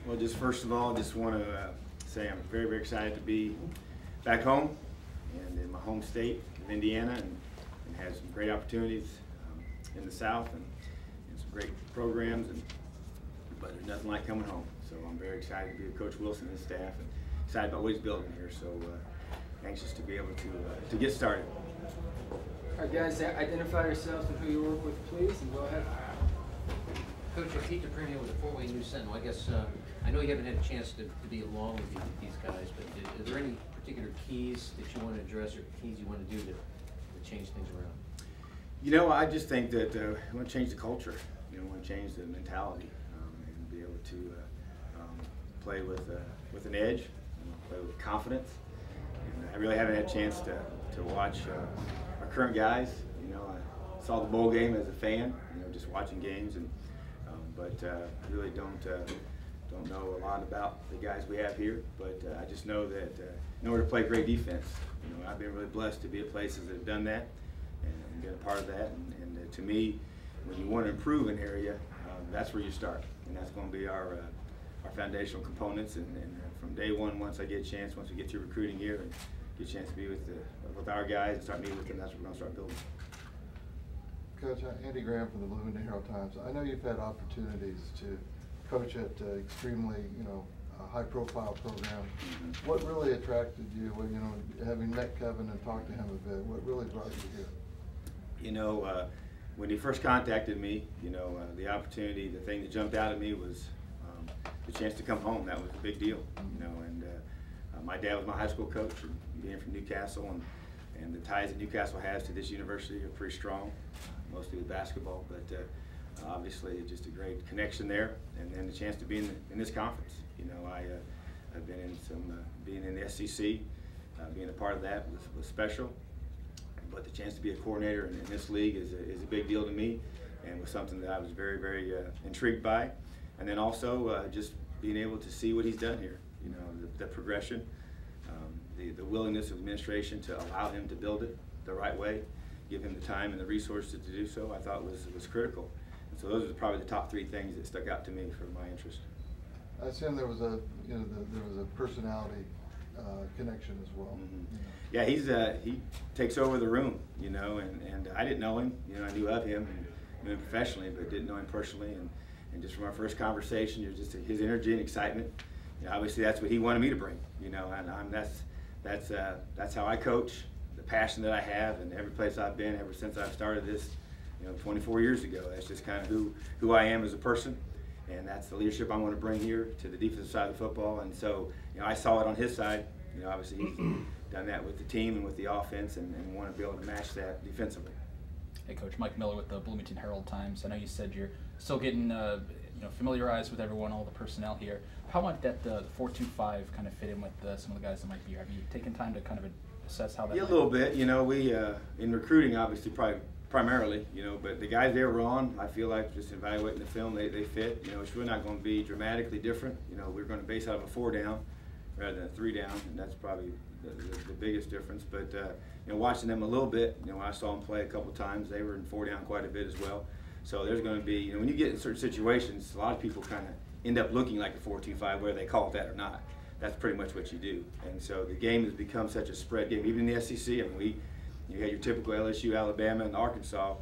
Well, just first of all, just want to say I'm very, very excited to be back home and in my home state of Indiana, and had some great opportunities in the South and some great programs, but there's nothing like coming home. So I'm very excited to be with Coach Wilson and his staff, and excited about what he's building here. So anxious to be able to get started. All right, guys, identify yourselves and who you work with, please, and go ahead. Coach, I keep the premier with a four-way new sentinel. I guess I know you haven't had a chance to be along with these guys, but are there any particular keys that you want to address or keys you want to do to change things around? You know, I just think that I want to change the culture. You know, I want to change the mentality and be able to play with an edge, play with confidence. And I really haven't had a chance to watch our current guys. You know, I saw the bowl game as a fan. You know, just watching games, and but I really don't know a lot about the guys we have here. But I just know that in order to play great defense, you know, I've been really blessed to be at places that have done that and been a part of that. And to me, when you want to improve an area, that's where you start, and that's going to be our foundational components. And from day one, once I get a chance, once we get through recruiting here and get a chance to be with our guys and start meeting with them, that's what we're going to start building. Coach, Andy Graham from the Bloomington Herald-Times. I know you've had opportunities to coach at extremely, high-profile program. Mm-hmm. What really attracted you? Well, you know, having met Kevin and talked to him a bit, what really brought you here? You know, when he first contacted me, you know, the opportunity, the thing that jumped out at me was the chance to come home. That was a big deal, you know. And my dad was my high school coach, and being from Newcastle, and the ties that Newcastle has to this university are pretty strong, mostly with basketball, but obviously just a great connection there, and then the chance to be in this conference. You know, I've been in being in the SEC, being a part of that was special, but the chance to be a coordinator in this league is a big deal to me, and was something that I was very, very intrigued by. And then also just being able to see what he's done here, you know, the progression, the willingness of administration to allow him to build it the right way, give him the time and the resources to do so, I thought was critical. And so those are probably the top three things that stuck out to me for my interest. I assume there was a personality connection as well. Mm-hmm. Yeah, he takes over the room, you know, and I didn't know him. You know, I knew of him and knew him professionally, but didn't know him personally. And just from our first conversation, you're just his energy and excitement. You know, obviously that's what he wanted me to bring. You know, and that's how I coach. The passion that I have, and every place I've been ever since I've started this, you know, 24 years ago. That's just kind of who I am as a person, and that's the leadership I want to bring here to the defensive side of football. And so, you know, I saw it on his side. You know, obviously he's done that with the team and with the offense, and want to be able to match that defensively. Hey, Coach, Mike Miller with the Bloomington Herald-Times. I know you said you're still getting familiarized with everyone, all the personnel here. How might that the 4-2-5 kind of fit in with some of the guys that might be here? Have you taken time to kind of assess how that? Yeah, a little bit. You know, we in recruiting, obviously, primarily, you know, but the guys they were on, I feel like just evaluating the film, they fit. You know, it's really not going to be dramatically different. You know, we're going to base out of a 4 down rather than a 3 down, and that's probably the biggest difference. But you know, watching them a little bit, you know, I saw them play a couple times. They were in 4 down quite a bit as well. So there's going to be, you know, when you get in certain situations, a lot of people kind of end up looking like a 4-2-5, whether they call it that or not. That's pretty much what you do. And so the game has become such a spread game, even in the SEC. I mean, you had your typical LSU, Alabama, and Arkansas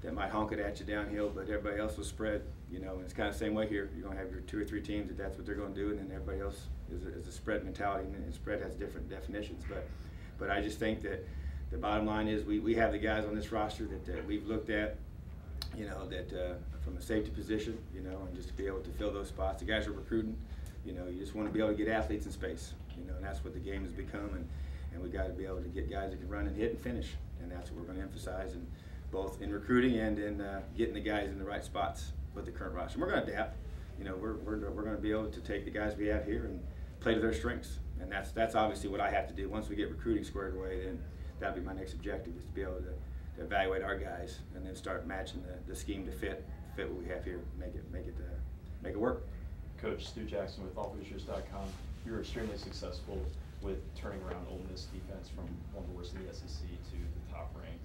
that might honk it at you downhill, but everybody else will spread. You know, and it's kind of the same way here. You're going to have your 2 or 3 teams that's what they're going to do, and then everybody else is a spread mentality, and spread has different definitions. But I just think that the bottom line is we have the guys on this roster that we've looked at, you know, that from a safety position, you know, and just to be able to fill those spots. The guys are recruiting. You know, you just want to be able to get athletes in space, you know, and that's what the game has become, and we got to be able to get guys that can run and hit and finish, and that's what we're going to emphasize, in both in recruiting and in getting the guys in the right spots with the current roster. And we're going to adapt. You know, we're going to be able to take the guys we have here and play to their strengths, and that's obviously what I have to do. Once we get recruiting squared away, then that'll be my next objective, is to be able to evaluate our guys and then start matching the scheme to fit what we have here, make it work. Coach Stu Jackson with allboosters.com. You were extremely successful with turning around Ole Miss defense from one of the worst in the SEC to the top rank.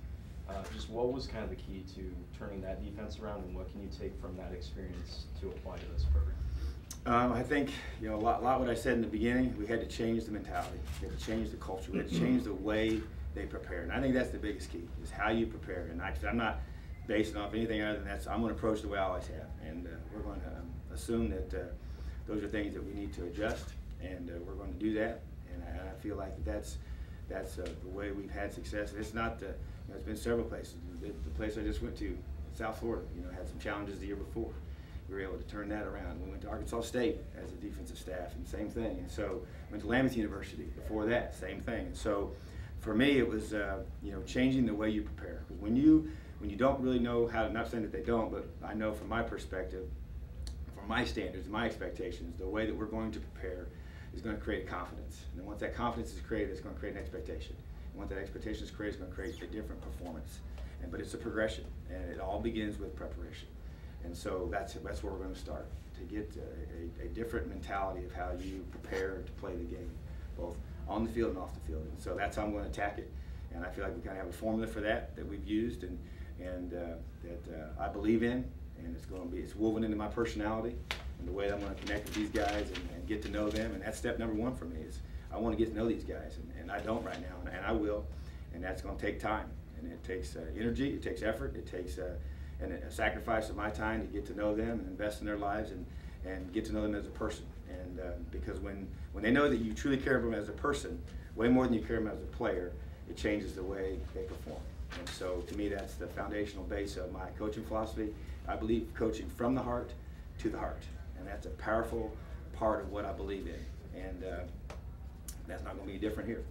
Just what was kind of the key to turning that defense around, and what can you take from that experience to apply to this program? I think, you know, a lot what I said in the beginning, we had to change the mentality, we had to change the culture, we had to change the way they prepare. And I think that's the biggest key, is how you prepare. And I'm not basing off anything other than that. I'm going to approach the way I always have. And we're going to assume that those are things that we need to adjust, and we're going to do that. And I feel like that's the way we've had success. It's not the, you know, it's been several places. The place I just went to, South Florida, you know, had some challenges the year before. We were able to turn that around. We went to Arkansas State as a defensive staff, and same thing. And so went to Lambuth University before that, same thing. And so for me, it was you know, changing the way you prepare. Because when you don't really know how to, not saying that they don't, but I know from my perspective, from my standards, my expectations, the way that we're going to prepare is going to create confidence. And then once that confidence is created, it's going to create an expectation. And once that expectation is created, it's going to create a different performance. But it's a progression, and it all begins with preparation. And so that's where we're going to start, to get a different mentality of how you prepare to play the game, both on the field and off the field. And so that's how I'm going to attack it. And I feel like we kind of have a formula for that we've used, and that I believe in, and it's woven into my personality and the way that I'm going to connect with these guys and get to know them. And that's step number one for me, is I want to get to know these guys, and I don't right now, and I will, and that's going to take time. And it takes energy, it takes effort, it takes a sacrifice of my time to get to know them and invest in their lives and get to know them as a person. And because when they know that you truly care about them as a person, way more than you care about them as a player, it changes the way they perform. And so to me, that's the foundational base of my coaching philosophy. I believe coaching from the heart to the heart. And that's a powerful part of what I believe in. And that's not going to be different here.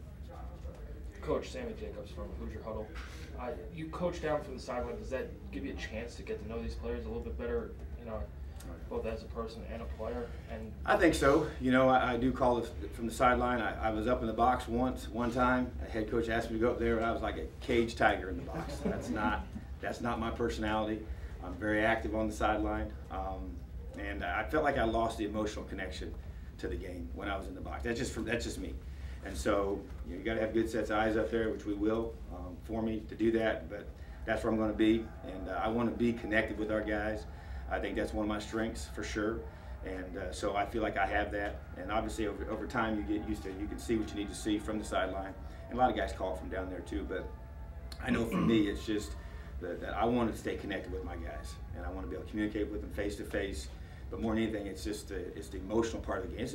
Coach Sammy Jacobs from Hoosier Huddle. You coach down from the sideline. Does that give you a chance to get to know these players a little bit better, you know, both as a person and a player? And I think so. You know, I do call this from the sideline. I was up in the box one time. A head coach asked me to go up there, and I was like a caged tiger in the box. That's not my personality. I'm very active on the sideline, and I felt like I lost the emotional connection to the game when I was in the box. That's just me. And so you got to have good sets of eyes up there, which we will, for me to do that. But that's where I'm going to be, and I want to be connected with our guys. I think that's one of my strengths for sure. And so I feel like I have that. And obviously over time you get used to it. You can see what you need to see from the sideline. And a lot of guys call it from down there too. But I know for me it's just that I want to stay connected with my guys, and I want to be able to communicate with them face to face. But more than anything, it's just it's the emotional part of the game.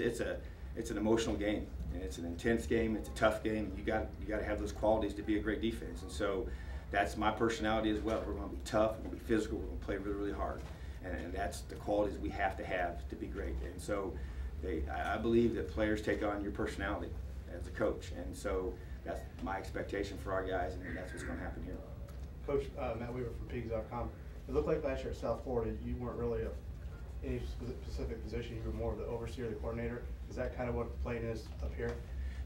It's an emotional game, and it's an intense game. It's a tough game. You got to have those qualities to be a great defense. And so that's my personality as well. We're going to be tough. We're going to be physical. We're going to play really, really hard. And that's the qualities we have to be great. And so I believe that players take on your personality as a coach. And so that's my expectation for our guys, and that's what's going to happen here. Coach Matt Weaver from Pigs.com. It looked like last year at South Florida, you weren't really any specific position. You were more of the overseer, the coordinator. Is that kind of what playing is up here?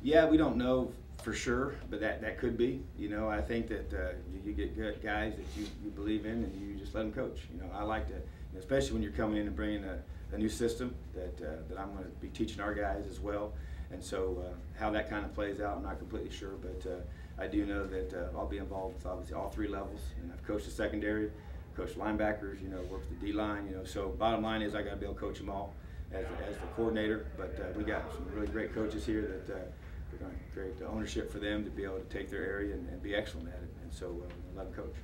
Yeah, we don't know for sure, but that could be. You know, I think that you get good guys that you believe in, and you just let them coach. You know, I like to, especially when you're coming in and bringing a new system that I'm going to be teaching our guys as well. And so how that kind of plays out, I'm not completely sure, but I do know that I'll be involved with obviously all three levels, and I've coached the secondary, coached linebackers, worked the D-line, so bottom line is I got to be able to coach them all as the coordinator, but we got some really great coaches here that we're going to create the ownership for them to be able to take their area and be excellent at it, and so let them coach.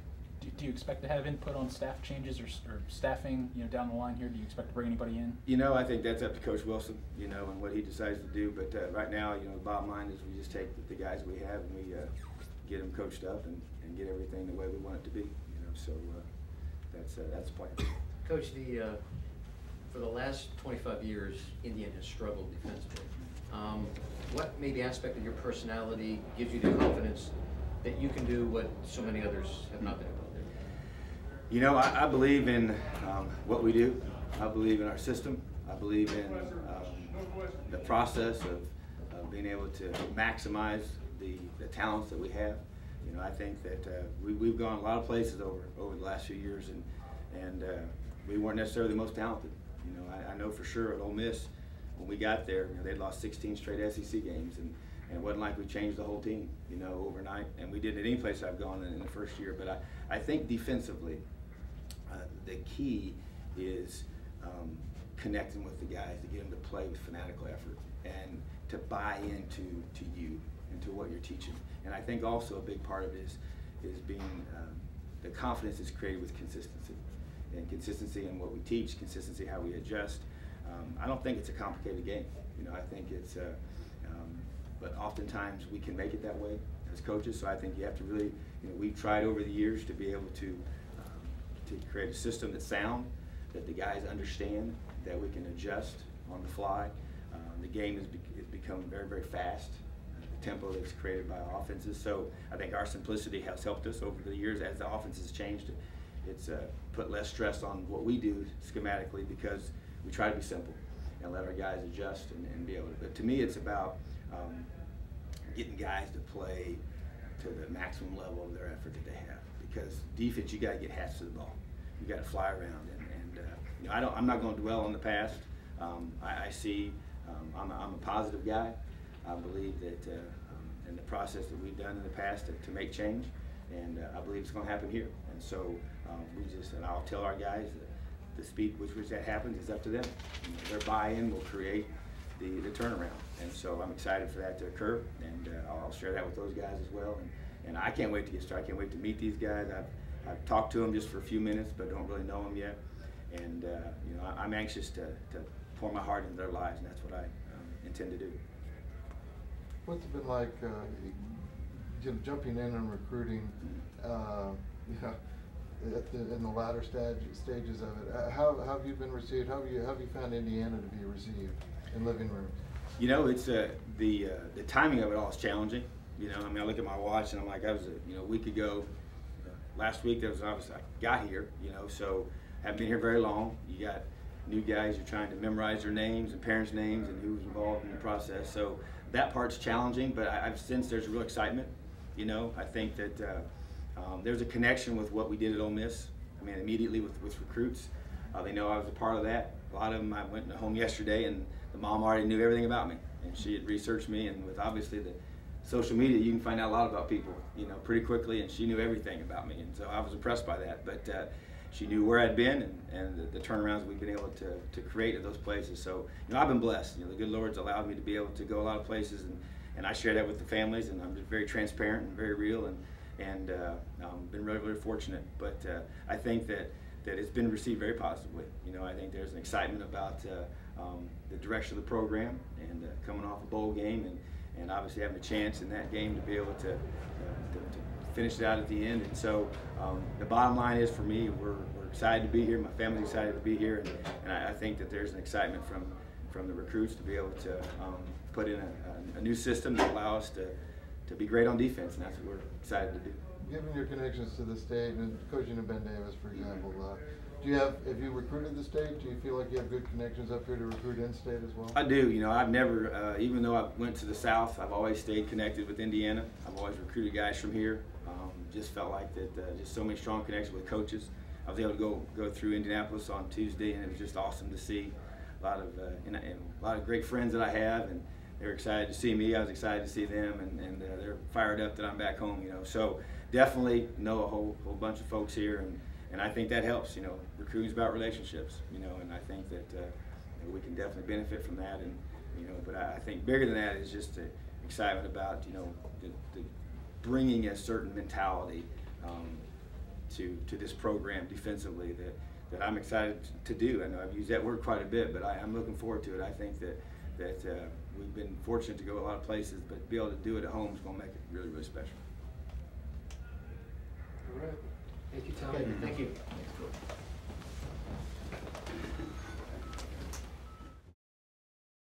Do you expect to have input on staff changes or staffing, down the line here? Do you expect to bring anybody in? I think that's up to Coach Wilson, and what he decides to do. But right now, the bottom line is we just take the guys we have and we get them coached up and get everything the way we want it to be. So that's the plan. Coach, for the last 25 years, Indiana has struggled defensively. What maybe aspect of your personality gives you the confidence that you can do what so many others have not been able to do? I believe in what we do. I believe in our system. I believe in the process of being able to maximize the talents that we have. I think that we've gone a lot of places over the last few years, and we weren't necessarily the most talented. I know for sure at Ole Miss, when we got there, they'd lost 16 straight SEC games, and it wasn't like we changed the whole team, overnight. And we did it any place I've gone in the first year. But I think defensively, the key is connecting with the guys to get them to play with fanatical effort and to buy into you and to what you're teaching. And I think also a big part of it is being the confidence is created with consistency, and consistency in what we teach, consistency how we adjust. I don't think it's a complicated game. You know, I think it's, but oftentimes we can make it that way as coaches. So I think you have to really, you know, we've tried over the years to be able to create a system that's sound, that the guys understand, that we can adjust on the fly. The game has become very, very fast. The tempo that's created by offenses. So I think our simplicity has helped us over the years as the offense has changed. It's put less stress on what we do schematically because we try to be simple and let our guys adjust and be able to. But to me, it's about getting guys to play to the maximum level of their effort that they have. Because defense, you got to get hats to the ball. You got to fly around, and you know, I'm not going to dwell on the past. I see. I'm a positive guy. I believe that in the process that we've done in the past to make change, and I believe it's going to happen here. And so and I'll tell our guys that the speed with which that happens is up to them. You know, their buy-in will create the turnaround, and so I'm excited for that to occur, and I'll share that with those guys as well. And I can't wait to get started. I can't wait to meet these guys. I've talked to them just for a few minutes, but don't really know them yet. And you know, I'm anxious to pour my heart into their lives, and that's what I intend to do. What's it been like jumping in and recruiting? You know, in the latter stages of it. How have you been received? How have you found Indiana to be received in living rooms? You know, it's the timing of it all is challenging. You know, I mean, I look at my watch and I'm like, I was a week ago. Last week that was obviously I got here. You know, so haven't been here very long. You got new guys. You're trying to memorize their names and parents' names and who's involved in the process. So that part's challenging, but I've sensed there's real excitement. You know, I think that there's a connection with what we did at Ole Miss. I mean, immediately with recruits, they know I was a part of that. A lot of them, I went home yesterday and the mom already knew everything about me, and she had researched me, and with obviously the social media, you can find out a lot about people, you know, pretty quickly, and she knew everything about me, and so I was impressed by that. But she knew where I'd been and the turnarounds we've been able to create at those places. So, you know, I've been blessed. You know, the good Lord's allowed me to be able to go a lot of places, and I share that with the families, and I'm just very transparent and very real, and been really, really fortunate. But I think that it's been received very positively. You know, I think there's an excitement about the direction of the program, and coming off a bowl game, and obviously having a chance in that game to be able to finish it out at the end. And so the bottom line is, for me, we're excited to be here. My family's excited to be here, and I think that there's an excitement from the recruits to be able to put in a new system that allow us to be great on defense, and that's what we're excited to do. Given your connections to the state and coaching at Ben Davis, for example, have you recruited the state? Do you feel like you have good connections up here to recruit in-state as well? I do. You know, I've never, even though I went to the South, I've always stayed connected with Indiana. I've always recruited guys from here. Just felt like that, just so many strong connections with coaches. I was able to go through Indianapolis on Tuesday, and it was just awesome to see a lot of great friends that I have, and they were excited to see me. I was excited to see them, and they're fired up that I'm back home. You know, so definitely know a whole bunch of folks here, and I think that helps. You know, recruiting's about relationships. You know, and I think that we can definitely benefit from that. And you know, but I think bigger than that is just the excitement about the bringing a certain mentality to this program defensively that I'm excited to do. I know I've used that word quite a bit, but I'm looking forward to it. I think that we've been fortunate to go a lot of places, but to be able to do it at home is going to make it really, really special. All right. Thank you, Tom. Thank you.